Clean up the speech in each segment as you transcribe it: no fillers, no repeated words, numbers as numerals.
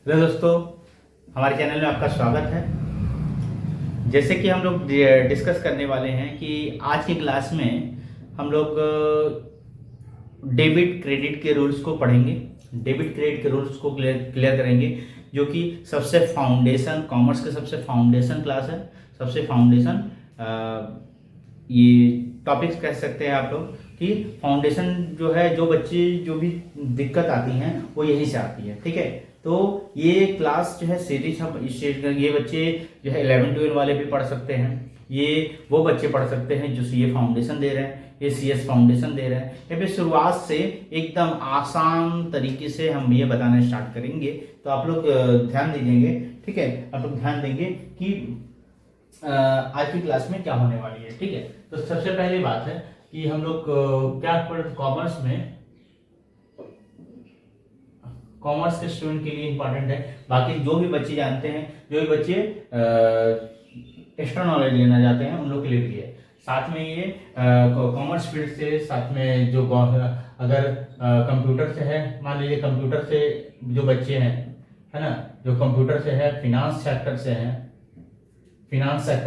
Hello दोस्तों, हमारे channel में आपका स्वागत है। जैसे कि हम लोग डिस्कस करने वाले हैं कि आज की क्लास में हम लोग डेबिट क्रेडिट के रूल्स को पढ़ेंगे। डेबिट क्रेडिट के रूल्स को क्लियर करेंगे, जो कि सबसे फाउंडेशन, कॉमर्स के सबसे फाउंडेशन क्लास है। सबसे फाउंडेशन ये टॉपिक्स कह सकते हैं आप लोग कि फाउंडेशन जो है, जो बच्चे जो भी दिक्कत आती हैं वो यहीं से आती है। ठीक है, तो ये क्लास जो है सीरीज हम ये बच्चे जो है 11-12 वाले भी पढ़ सकते हैं। ये वो बच्चे पढ़ सकते हैं जो सीए फाउंडेशन दे रहे हैं, ये सीएस फाउंडेशन दे रहे हैं। या फिर शुरुआत से एकदम आसान तरीके से हम ये बताना स्टार्ट करेंगे, तो आप लोग ध्यान दीजिएंगे। ठीक है, आप लोग ध्यान देंगे कि आज की क्लास में क्या होने वाली है। ठीक है, तो सबसे पहली बात है कि हम लोग क्या कॉमर्स के स्टूडेंट के लिए इंपॉर्टेंट है। बाकी जो भी बच्चे जानते हैं, जो भी बच्चे एक्स्ट्रा नॉलेज लेना चाहते हैं, उन लोग के लिए भी है। साथ में ये कॉमर्स फील्ड से, साथ में जो अगर कंप्यूटर से है, मान लीजिए कंप्यूटर से जो बच्चे हैं, है ना, जो कंप्यूटर से है, फिनांस सेक्टर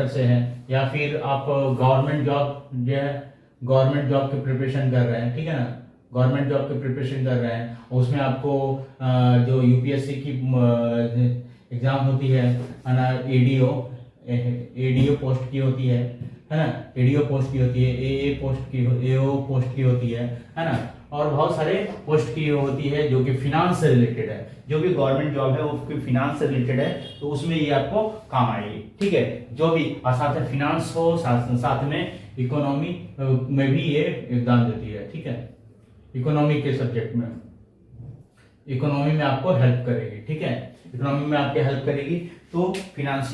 से है, या फिर आप गवर्नमेंट जॉब जो है, गवर्नमेंट जॉब की प्रिपरेशन कर रहे हैं, ठीक है ना, गवर्नमेंट जॉब की प्रिपरेशन कर रहे हैं, उसमें आपको जो यूपीएससी की एग्जाम होती है ना, एडीओ पोस्ट की होती है ना, एडीओ पोस्ट की होती है, एए पोस्ट की, एओ पोस्ट की होती है ना, और बहुत सारे पोस्ट की होती है जो कि फिनांस से रिलेटेड है। जो भी गवर्नमेंट जॉब है वो फिनांस से रिलेटेड है, तो उसमें ये आपको काम आएगी। ठीक है, जो भी, और साथ में फिनांस हो, साथ में इकोनॉमी में भी ये एग्जाम देती है। ठीक है, इकोनॉमी के सब्जेक्ट में, इकोनॉमी में आपको हेल्प करेगी। ठीक है, इकोनॉमी में आपके हेल्प करेगी। तो फिनांस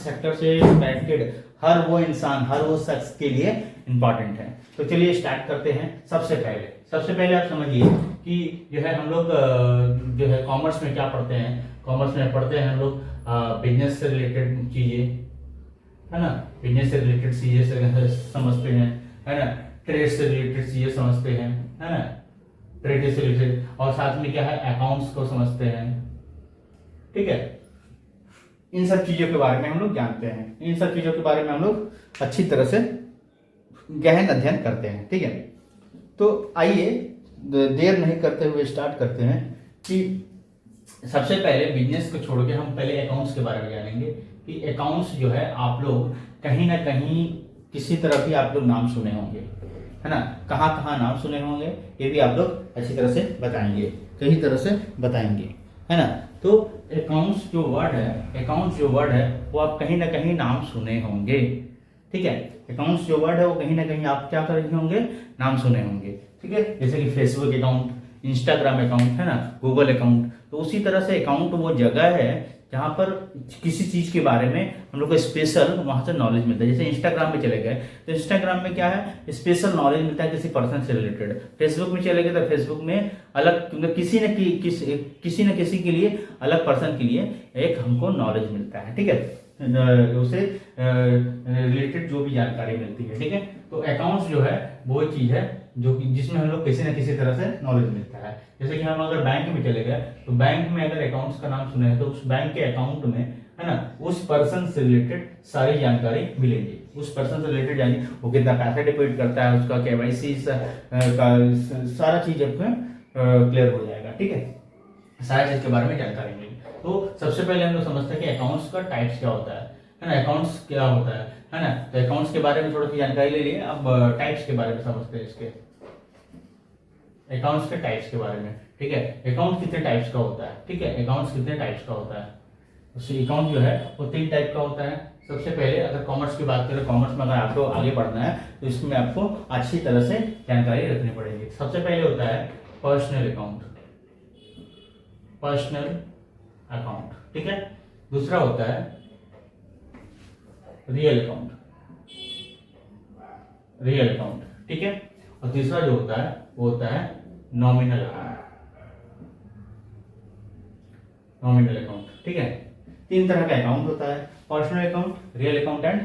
सेक्टर से कनेक्टेड हर वो इंसान, हर वो शख्स के लिए इंपॉर्टेंट है। तो चलिए स्टार्ट करते हैं। सबसे पहले आप समझिए कि जो है हम लोग जो है कॉमर्स में क्या पढ़ते हैं। कॉमर्स में पढ़ते हैं हम लोग बिजनेस से रिलेटेड चीजें, है ना, बिजनेस से रिलेटेड चीजें समझते हैं, है ना, ट्रेड से रिलेटेड चीजें समझते हैं, है ना, ट्रेड से रिलेटेड, और साथ में क्या है, अकाउंट्स को समझते हैं। ठीक है, इन सब चीजों के बारे में हम लोग जानते हैं, इन सब चीजों के बारे में हम लोग अच्छी तरह से गहन अध्ययन करते हैं। ठीक है, तो आइए देर नहीं करते हुए स्टार्ट करते हैं कि सबसे पहले बिजनेस को छोड़ के हम पहले अकाउंट्स के बारे में जानेंगे कि अकाउंट्स जो है आप लोग कहीं ना कहीं किसी तरह भी आप लोग नाम सुने होंगे, है ना, कहाँ कहाँ नाम सुने होंगे ये भी आप लोग अच्छी तरह से बताएंगे, कई तरह से बताएंगे, है ना। तो अकाउंट्स जो वर्ड है वो आप कहीं ना कहीं नाम सुने होंगे। ठीक है, अकाउंट्स जो वर्ड है वो कहीं ना कहीं आप क्या कर रहे होंगे, नाम सुने होंगे। ठीक है, जैसे कि फेसबुक अकाउंट, इंस्टाग्राम अकाउंट, है ना, गूगल अकाउंट। तो उसी तरह से अकाउंट वो जगह है जहां पर किसी चीज के बारे में हम लोग को स्पेशल वहां से नॉलेज मिलता है। जैसे इंस्टाग्राम में चले गए तो इंस्टाग्राम में क्या है, स्पेशल नॉलेज मिलता है किसी पर्सन से रिलेटेड। फेसबुक में चले गए तो फेसबुक में अलग, क्योंकि किसी न किसी के लिए, अलग पर्सन के लिए एक हमको नॉलेज मिलता है। ठीक है, उसे रिलेटेड जो भी जानकारी मिलती है। ठीक है, तो अकाउंट्स जो है वो चीज है जो कि जिसमें हम लोग किसी न किसी तरह से नॉलेज मिलता है। जैसे कि हम अगर बैंक में चले गए तो बैंक में अगर अकाउंट्स का नाम सुने हैं तो उस बैंक के अकाउंट में, है ना, उस पर्सन से रिलेटेड सारी जानकारी मिलेगी। उस पर्सन से रिलेटेड जानिए वो कितना पैसा डिपॉजिट करता है, उसका केवाईसी का सारा चीज आपको क्लियर हो जाएगा। ठीक है, सारा चीज के बारे में जानकारी मिलेगी। तो सबसे पहले हम लोग समझते हैं कि अकाउंट्स का टाइप्स क्या होता है ना, अकाउंट्स क्या होता है ना। तो अकाउंट्स के बारे में थोड़ी सी जानकारी ले लिए। अब टाइप्स के बारे में समझते हैं, इसके अकाउंट्स के टाइप्स के बारे में। ठीक है, अकाउंट कितने टाइप्स का होता है। ठीक है, अकाउंट्स कितने टाइप्स का होता है, उससे अकाउंट जो है वो 3 टाइप का होता है। सबसे पहले अगर कॉमर्स की बात करें, कॉमर्स में अगर आपको आगे बढ़ना है तो इसमें आपको अच्छी तरह से जानकारी रखनी पड़ेगी। सबसे पहले होता है पर्सनल अकाउंट, ठीक है। दूसरा होता है रियल अकाउंट, ठीक है। और तीसरा जो होता है वो होता है नॉमिनल अकाउंट, ठीक है। 3 तरह का अकाउंट होता है, personal account, real account and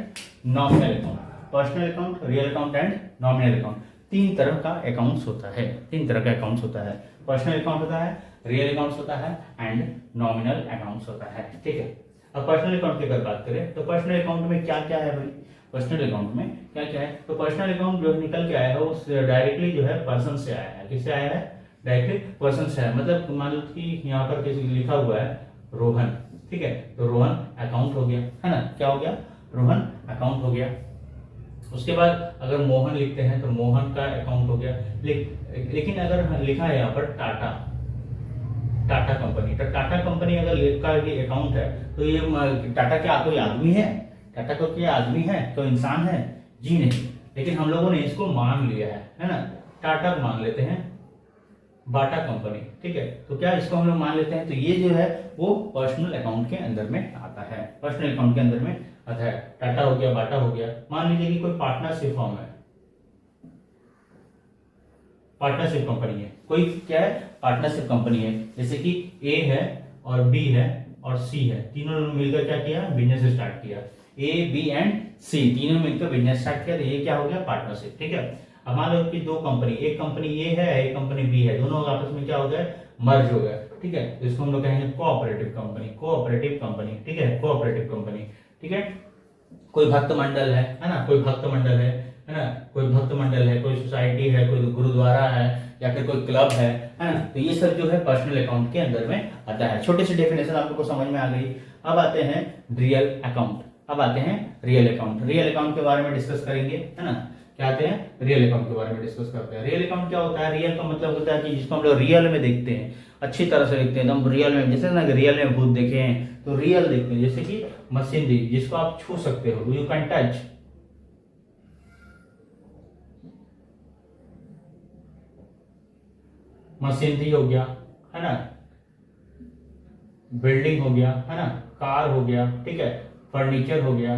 nominal account. Personal account, real account and nominal account, तीन तरह का अकाउंट्स होता है, तीन तरह का अकाउंट्स होता है। पर्सनल अकाउंट होता है, रियल अकाउंट्स होता है एंड नॉमिनल अकाउंट्स होता है, ठीक है। अब पर्सनल अकाउंट की अगर बात करें तो पर्सनल अकाउंट में क्या क्या है भाई, पर्सनल अकाउंट में क्या क्या है, तो पर्सनल अकाउंट जो निकल के आया है वो डायरेक्टली जो है पर्सन से आया है। किससे आया है? डायरेक्टली पर्सन से आया, मतलब मान लो कि यहाँ पर किसी लिखा हुआ है रोहन, ठीक है, तो रोहन अकाउंट हो गया, है ना, क्या हो गया? रोहन अकाउंट हो गया। उसके बाद अगर मोहन लिखते हैं तो मोहन का अकाउंट हो गया। लेकिन अगर लिखा है यहाँ पर टाटा, टाटा कंपनी, तो टाटा कंपनी अगर का ये अकाउंट है तो ये टाटा क्या कोई आदमी है? टाटा को क्या आदमी है? तो इंसान है? जी नहीं। लेकिन हम लोगों ने इसको मान लिया है ना, टाटा मान लेते हैं, बाटा कंपनी, ठीक है, तो क्या इसको हम लोग मान लेते हैं, तो ये जो है वो पर्सनल अकाउंट के अंदर में आता है, पर्सनल अकाउंट के अंदर में आता है। टाटा हो गया, बाटा हो गया। मान लीजिए कि कोई पार्टनरशिप फॉर्म है, पार्टनरशिप कंपनी है, कोई क्या है? पार्टनरशिप कंपनी है, जैसे कि ए है और बी है और सी है, तीनों ने मिलकर क्या किया? बिजनेस स्टार्ट किया। ए बी एंड सी तीनों मिलकर बिजनेस स्टार्ट किया, तो ये क्या हो गया? पार्टनरशिप, ठीक है। अब मान लो कि दो कंपनी, एक कंपनी ए है, एक कंपनी बी है, दोनों आपस में क्या हो गया? मर्ज हो गया, ठीक है, तो इसको हम लोग कहेंगे कोऑपरेटिव कंपनी, कोऑपरेटिव कंपनी, ठीक है, कोऑपरेटिव कंपनी, ठीक है। कोई भक्त मंडल है ना, कोई भक्त मंडल है ना, कोई भक्त मंडल है, कोई सोसाइटी है, कोई गुरुद्वारा है या फिर कोई क्लब है ना, तो ये सब जो है पर्सनल अकाउंट के अंदर में आता है। छोटी सी डेफिनेशन आप लोग को समझ में आ गई। अब आते हैं रियल अकाउंट, अब आते हैं रियल अकाउंट। रियल अकाउंट के बारे में डिस्कस करेंगे, है ना, क्या आते हैं? रियल अकाउंट के बारे में डिस्कस करते हैं। रियल अकाउंट क्या होता है? रियल का मतलब होता है कि जिसको हम लोग रियल में देखते हैं, अच्छी तरह से देखते हैं, एकदम रियल में, जैसे ना रियल में भूत देखे हैं तो रियल देखते हैं, जैसे कि मशीनरी जिसको आप छू सकते हो, यू कैन टच, मशीनरी हो गया, है ना, बिल्डिंग हो गया, है ना, कार हो गया, ठीक है, फर्नीचर हो गया,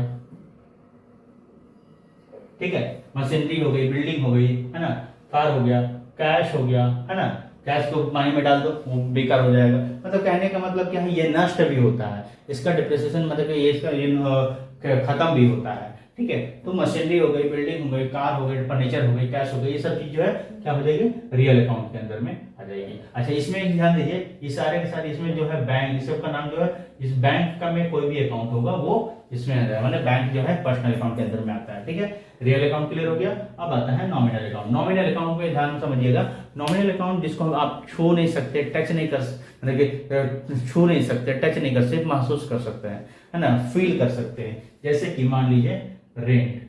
ठीक है, मशीनरी हो गई, बिल्डिंग हो गई, है ना, कार हो गया, कैश हो गया, है ना, कैश को पानी में डाल दो वो बेकार हो जाएगा। मतलब कहने का मतलब क्या है? ये नष्ट भी होता है, इसका डिप्रिसिएशन मतलब कि ये इसका खत्म भी होता है, ठीक है। तो मशीनरी हो गई, बिल्डिंग हो गई, कार हो गई, फर्नीचर हो गई, कैश हो गई, ये सब चीज जो है क्या हो जाएगी? रियल अकाउंट के अंदर में आ जाएगी। अच्छा, इसमें एक ध्यान दीजिए, ये सारे के सारे इसमें जो है बैंक, इस सबका नाम जो है, इस बैंक का में कोई भी अकाउंट होगा वो इसमें आ जाएगा, मतलब बैंक जो है पर्सनल अकाउंट के अंदर में आता है, ठीक है। रियल अकाउंट क्लियर हो गया। अब आता है नॉमिनल अकाउंट। नॉमिनल अकाउंट में ध्यान समझिएगा, नॉमिनल अकाउंट जिसको आप छू नहीं सकते, टच नहीं कर, मतलब छू नहीं सकते, टच नहीं कर सकते, महसूस कर सकते हैं, है ना, फील कर सकते हैं। जैसे कि मान लीजिए रेंट,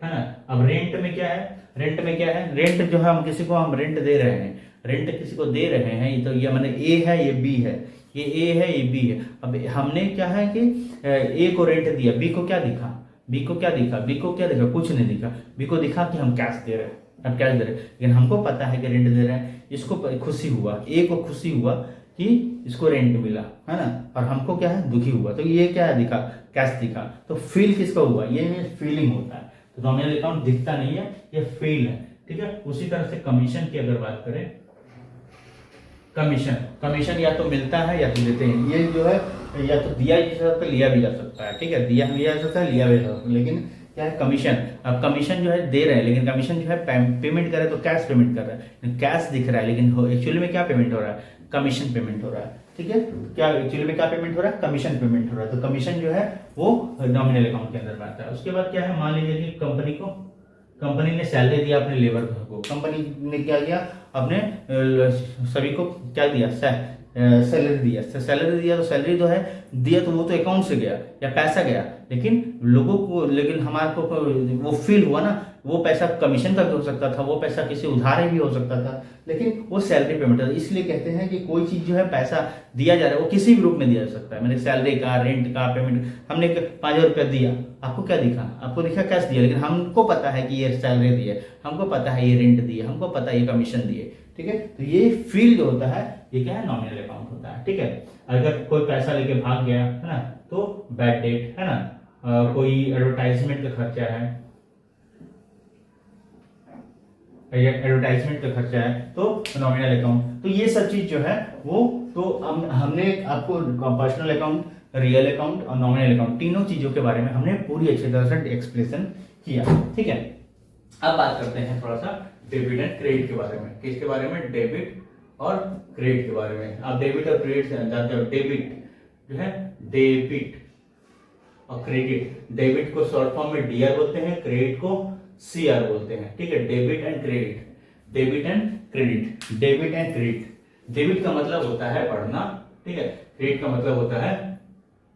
है ना। अब रेंट में क्या है? रेंट में क्या है? रेंट जो है हम किसी को हम रेंट दे रहे हैं, रेंट किसी को दे रहे हैं, ये तो ये मैंने ए है, ये बी है, ये ए है, ये बी है। अब हमने क्या है कि ए को रेंट दिया, बी को क्या दिखा? बी को क्या दिखा? बी को क्या दिखा? कुछ नहीं दिखा। बी को दिखा कि हम कैश दे रहे हैं, हम कैश दे रहे हैं, लेकिन हमको पता है कि रेंट दे रहे हैं। इसको खुशी हुआ, ए को खुशी हुआ कि इसको रेंट मिला, है ना, और हमको क्या है? दुखी हुआ, तो ये क्या है? दिखा, कैश दिखा। तो फील किसका हुआ? ये फीलिंग होता है। तो नॉमिनल अकाउंट दिखता नहीं है, ये फील है, ठीक है। उसी तरह से कमीशन की अगर बात करें, कमीशन, कमीशन या तो मिलता है या तो देते हैं। ये जो है या तो दिया जा सकता है, लिया भी जा सकता है, ठीक है, दिया भी जा सकता है, लिया भी जा सकता है, लेकिन क्या है? कमीशन। अब कमीशन जो है दे रहे हैं, लेकिन कमीशन जो है पेमेंट कर रहे हैं तो कैश पेमेंट कर रहे हैं, कैश दिख रहा है, लेकिन एक्चुअली में क्या पेमेंट हो रहा है? कमीशन पेमेंट हो रहा है, ठीक है। क्या एक्चुअली में क्या पेमेंट हो रहा है? कमीशन पेमेंट हो रहा है। तो कमीशन जो है वो नॉमिनल अकाउंट के अंदर में आता है। उसके बाद क्या है? मान लीजिए कि कंपनी ने सैलरी दिया अपने लेबर को, कंपनी ने क्या किया? अपने सभी को क्या दिया? सैलरी दिया। सैलरी दिया तो सैलरी तो है दिया, तो वो तो अकाउंट से गया या पैसा गया, लेकिन लोगों को, लेकिन हमारे को वो फील हुआ ना, वो पैसा कमीशन का भी हो सकता था, वो पैसा किसी उधार भी हो सकता था, लेकिन वो सैलरी पेमेंट है। इसलिए कहते हैं कि कोई चीज जो है पैसा दिया जा रहा है वो किसी भी रूप में दिया जा सकता है, मतलब सैलरी का, रेंट का पेमेंट। हमने 5,000 रुपया दिया, आपको क्या दिखा? आपको दिखा कैश दिया, लेकिन हमको पता है कि ये सैलरी दी है, हमको पता है ये रेंट दी है, हमको पता है ये कमीशन दिए, ठीक है। तो ये फील जो होता है ये क्या है? नॉमिनल अकाउंट होता है, ठीक है। अगर कोई पैसा लेके भाग गया, है ना, तो बैड डेट, है ना, कोई एडवर्टाइजमेंट का खर्चा है, एडवर्टाइजमेंट का खर्चा है, तो नॉमिनल अकाउंट। तो ये सब चीज जो है वो, तो हमने आपको पर्सनल अकाउंट, रियल अकाउंट और नॉमिनल अकाउंट, तीनों चीजों के बारे में हमने पूरी अच्छी तरह से एक्सप्लेनेशन किया, ठीक है। अब बात करते हैं थोड़ा सा डेबिट एंड क्रेडिट के बारे में। किसके बारे में? डेबिट और क्रेडिट के बारे में। आप डेबिट और क्रेडिट से जानते हो। डेबिट जो है, डेबिट और क्रेडिट, डेबिट को शॉर्ट फॉर्म में डीआर बोलते हैं, क्रेडिट को सीआर बोलते हैं। ठीक है, debit and credit, debit and credit, debit and credit. Debit का मतलब होता है बढ़ना, ठीक है, क्रेडिट का मतलब होता है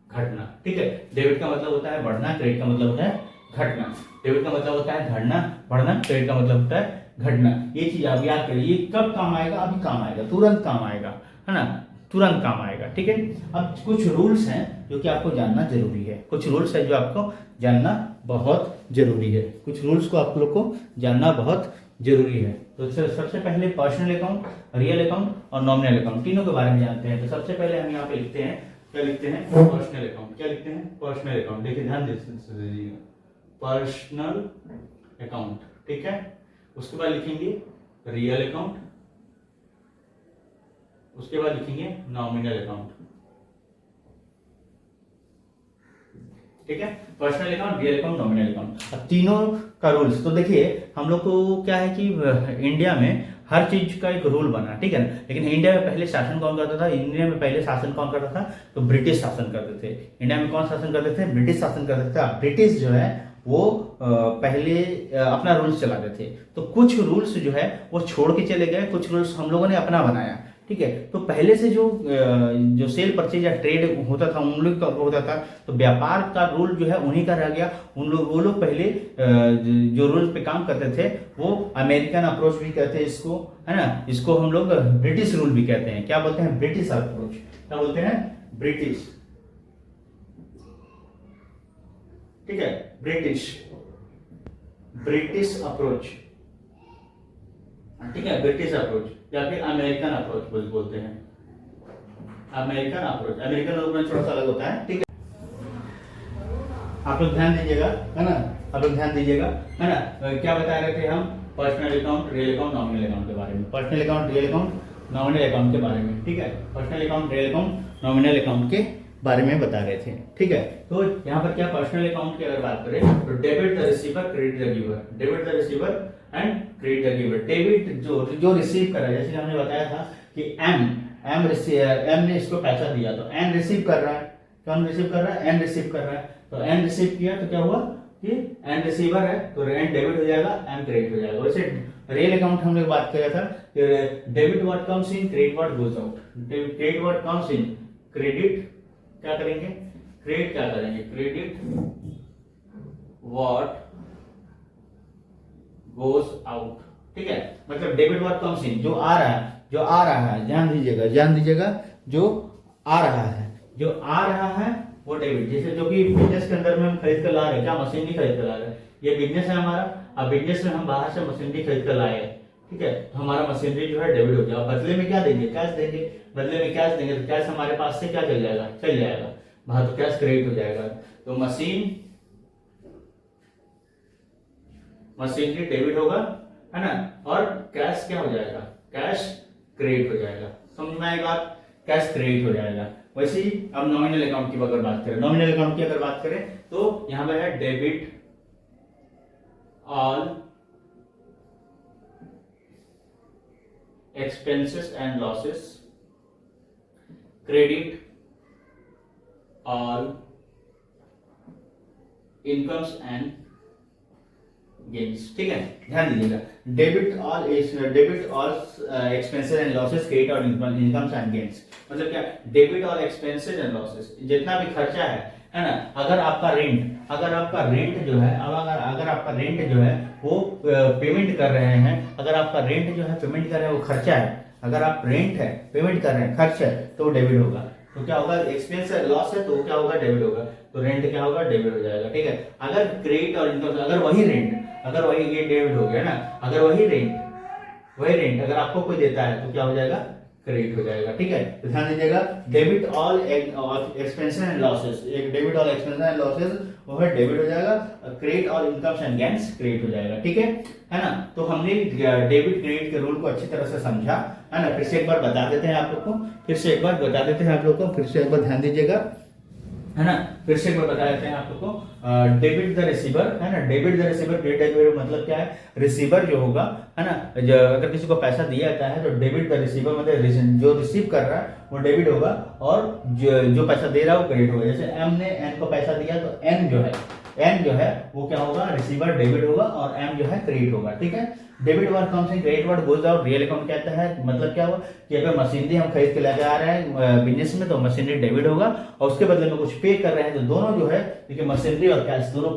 घटना। ठीक है, डेबिट का मतलब होता है बढ़ना, क्रेडिट का मतलब होता है घटना। डेबिट का मतलब होता है घटना बढ़ना, क्रेडिट का मतलब होता है घटना। ये चीज आप याद करिए। ये कब काम आएगा? अभी काम आएगा, तुरंत काम आएगा, है ना, तुरंत काम आएगा। ठीक है, अब कुछ रूल्स हैं जो कि आपको जानना जरूरी है। कुछ रूल्स है जो आपको जानना बहुत जरूरी है। कुछ रूल्स को आप लोग को जानना बहुत जरूरी है। तो सबसे पहले पर्सनल अकाउंट, रियल अकाउंट और नॉमिनल अकाउंट, तीनों के बारे में जानते हैं। तो सबसे पहले हम यहाँ पे लिखते हैं, क्या लिखते हैं? Personal account. क्या लिखते हैं? Personal account. देखिए ध्यान दीजिएगा, पर्सनल अकाउंट। ठीक है, उसके बाद लिखेंगे रियल अकाउंट, उसके बाद लिखेंगे नॉमिनल अकाउंट। ठीक है, personal account, real account, nominal account. अब तीनों का रूल्स तो देखिए, हम लोग को क्या है कि इंडिया में हर चीज का एक रूल बना, ठीक है ना। लेकिन इंडिया में पहले शासन कौन करता था? इंडिया में पहले शासन कौन करता था? तो ब्रिटिश शासन करते थे। इंडिया में कौन शासन करते थे? ब्रिटिश शासन करते थे। ब्रिटिश जो है वो पहले अपना रूल्स चलाते थे। तो कुछ रूल्स जो है वो छोड़ के चले गए, कुछ रूल्स हम लोगों ने अपना बनाया। ठीक है, तो पहले से जो सेल परचेज या ट्रेड होता था, उन लोग का होता था। तो व्यापार का रूल जो है उन्हीं का रह गया। वो लोग पहले जो रूल पे काम करते थे वो अमेरिकन अप्रोच भी कहते हैं इसको, है ना। इसको हम लोग ब्रिटिश रूल भी कहते हैं। क्या बोलते हैं? British approach. क्या बोलते हैं? ब्रिटिश। ठीक है, ब्रिटिश अप्रोच। ठीक है, ब्रिटिश अप्रोच या फिर अमेरिकन अप्रोच बोलते हैं। अमेरिकन अप्रोच थोड़ा सा अलग होता है। ठीक है, आप लोग ध्यान दीजिएगा, है ना, आप लोग ध्यान दीजिएगा, है ना। क्या बता रहे थे हम? Personal account, real account, nominal account के बारे में। Personal account, real account, nominal account के बारे में। ठीक है, personal account, real account, nominal account के बारे में बता रहे थे। ठीक है, तो यहाँ पर क्या पर्सनल अकाउंट की अगर बात करें तो debit the receiver, credit the giver. Debit the receiver and credit the giver. Debit जो रिसीव कर रहा है, जैसे हमने बताया था कि एम ने इसको पैसा दिया तो एन रिसीव कर रहा है। कौन रिसीव कर रहा है? एन रिसीव कर रहा है। तो एन रिसीव किया तो क्या हुआ कि एन रिसीवर है, तो एन डेबिट हो जाएगा, एम क्रेडिट हो जाएगा। वैसे रियल अकाउंट हम लोग बात किया था, debit what comes in, credit what goes out. Credit what comes in, credit क्या करेंगे? क्रेडिट क्या करेंगे? Credit what goes out. ठीक है, मतलब डेबिट व्हाट कम्स इन, जो आ रहा है, ध्यान दीजिएगा, जो आ रहा है वो डेबिट। जैसे जो कि बिजनेस के अंदर में हम खरीद कर ला रहे हैं, क्या मशीनरी खरीद कर ला रहे हैं, ये बिजनेस है हमारा। अब बिजनेस में हम बाहर से मशीनरी खरीद कर लाए हैं, ठीक है, तो हमारा मशीनरी जो है डेबिट हो गया। बदले में क्या देंगे? कैश देंगे। बदले में कैश देंगे तो कैश हमारे पास से क्या चल जाएगा बाहर, तो कैश क्रेडिट हो जाएगा। तो मशीनरी डेबिट होगा, है ना, और कैश क्या हो जाएगा? कैश क्रेडिट हो जाएगा। समझ में आई बात? कैश क्रेडिट हो जाएगा। वैसे ही अब नॉमिनल अकाउंट की अगर बात करें, तो यहां पर है debit all expenses and losses, credit all incomes and gains। ठीक है, ध्यान दीजिएगा, debit all expenses and losses, credit और इनकम्स एंड गेन्स। मतलब क्या? Debit all expenses and losses, जितना भी खर्चा है ना। अगर आपका रेंट जो है वो पेमेंट कर रहे हैं, वो खर्चा है। अगर आप रेंट है पेमेंट कर रहे हैं, खर्च है, तो डेबिट होगा। तो क्या होगा? एक्सपेंस है, लॉस है, तो क्या होगा? डेबिट होगा। तो रेंट क्या होगा? डेबिट हो जाएगा। ठीक है, अगर क्रेडिट और इनकम, अगर वही ये डेबिट हो गया ना, अगर वही रेंट अगर आपको कोई देता है तो क्या हो जाएगा? क्रेडिट हो जाएगा। ठीक है, तो ध्यान दीजिएगा, debit all expenses and losses, एक debit all expenses and losses वो है डेबिट हो जाएगा। Credit all incomes and gains credit हो जाएगा। ठीक है ना। तो हमने डेबिट क्रेडिट के रूल को अच्छी तरह से समझा, है ना। फिर से एक बार बता देते हैं आप लोग को, फिर से एक बार ध्यान दीजिएगा। है ना। फिर से एक बार बता देते हैं आप लोग को, डेबिट द रिसीवर, है ना। Debit the receiver, credit the giver मतलब क्या है, रिसीवर जो होगा, है ना, अगर किसी को पैसा दिया जाता है तो डेबिट द रिसीवर मतलब जो रिसीव कर रहा है वो डेबिट होगा, और जो पैसा दे रहा है वो क्रेडिट होगा। जैसे एम ने एन को पैसा दिया तो एन जो है वो क्या होगा, रिसीवर डेबिट होगा, और एम जो है क्रेडिट होगा, ठीक है। डेबिट वर्ड कम से credit word goes out, real account कहता है, मतलब क्या हुआ कि अगर मशीनरी हम खरीद के लेके आ रहे हैं बिजनेस में तो मशीनरी डेबिट होगा, और उसके बदले में कुछ पे कर रहे हैं तो दोनों जो है, देखिए मशीनरी और कैश दोनों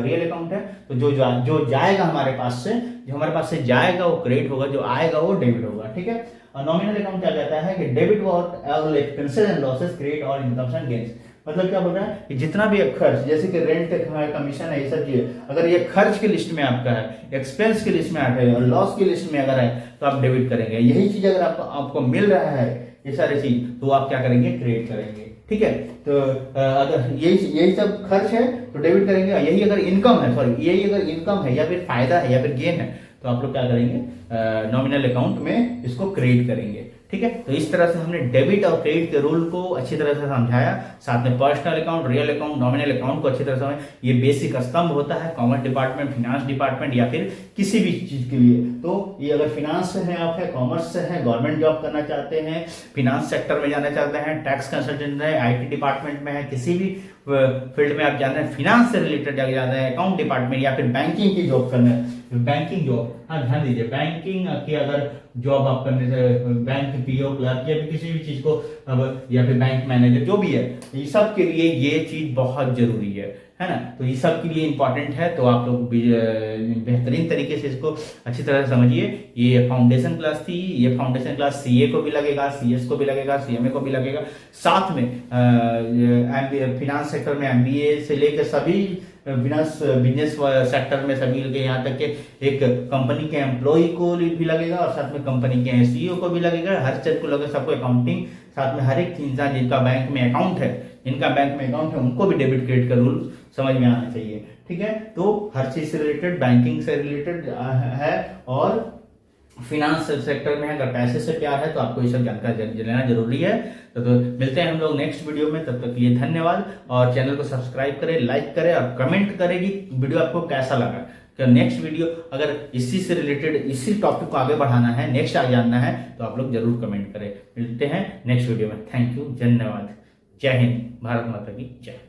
रियल अकाउंट है, तो जो जाएगा हमारे पास से, जो हमारे पास से जाएगा वो क्रेडिट होगा, जो आएगा वो डेबिट होगा, ठीक है। और नॉमिनल अकाउंट क्या कहता है कि debit all expenses and losses, credit all incomes and gains, मतलब क्या बोल रहा है कि जितना भी खर्च, जैसे कि रेंट कमीशन है, ये सब चीज, अगर ये खर्च की लिस्ट में आपका है, एक्सपेंस की लिस्ट में आता है, और लॉस की लिस्ट में अगर है तो आप डेबिट करेंगे। यही चीज अगर आपको मिल रहा है ये सारी चीज, तो आप क्या करेंगे, क्रेडिट करेंगे, ठीक है। तो अगर यही सब खर्च है तो डेबिट करेंगे, यही अगर इनकम है, यही अगर इनकम है या फिर फायदा है या फिर गेन है तो आप लोग क्या करेंगे, नॉमिनल अकाउंट में इसको क्रेडिट करेंगे, ठीक है। तो इस तरह से हमने डेबिट और क्रेडिट के रूल को अच्छी तरह से समझाया, साथ में personal account, real account, nominal account को अच्छी तरह से समझ, ये बेसिक स्तंभ होता है कॉमर्स डिपार्टमेंट, फिनांस डिपार्टमेंट या फिर किसी भी चीज के लिए। तो ये अगर फिनांस से है, आप है कॉमर्स से है, गवर्नमेंट जॉब करना चाहते हैं, फिनांस सेक्टर में जाना चाहते हैं, टैक्स कंसल्टेंट है, IT डिपार्टमेंट में है, किसी भी फील्ड में आप जाना है, फिनांस से रिलेटेड जाके जाना है, अकाउंट डिपार्टमेंट या फिर बैंकिंग की जॉब करना है, बैंकिंग जॉब, हाँ ध्यान दीजिए, बैंकिंग की अगर जॉब आप करने से, बैंक PO क्लर्क या फिर किसी भी चीज को, या फिर बैंक मैनेजर जो भी है, ये सब के लिए ये चीज बहुत जरूरी है ना। तो ये सब के लिए इंपॉर्टेंट है, तो आप लोग बेहतरीन तरीके से इसको अच्छी तरह से समझिए। ये फाउंडेशन क्लास थी, ये फाउंडेशन क्लास CA को भी लगेगा, CS को भी लगेगा, CMA को भी लगेगा, साथ में फिनांस सेक्टर में MBA से लेकर सभी बिजनेस सेक्टर में सभी के, यहाँ तक के एक कंपनी के एम्प्लॉय को भी लगेगा, और साथ में कंपनी के CEO को भी लगेगा, हर चीज को लगेगा, सबको अकाउंटिंग, साथ में हर एक इंसान जिनका बैंक में अकाउंट है उनको भी डेबिट क्रेडिट का रूल समझ में आना चाहिए, ठीक है। तो हर चीज से रिलेटेड, बैंकिंग से रिलेटेड है, और फिनांस सेक्टर में अगर पैसे से प्यार है तो आपको ये सब जानकारी लेना जरूरी है। तो मिलते हैं हम लोग नेक्स्ट वीडियो में, तब तक के लिए धन्यवाद, और चैनल को सब्सक्राइब करें, लाइक करें, और कमेंट करें कि वीडियो आपको कैसा लगा। कि नेक्स्ट वीडियो अगर इसी से रिलेटेड, इसी टॉपिक को आगे बढ़ाना है, नेक्स्ट आगे जानना है, तो आप लोग जरूर कमेंट करें। मिलते हैं नेक्स्ट वीडियो में, थैंक यू, धन्यवाद, जय हिंद, भारत माता की जय।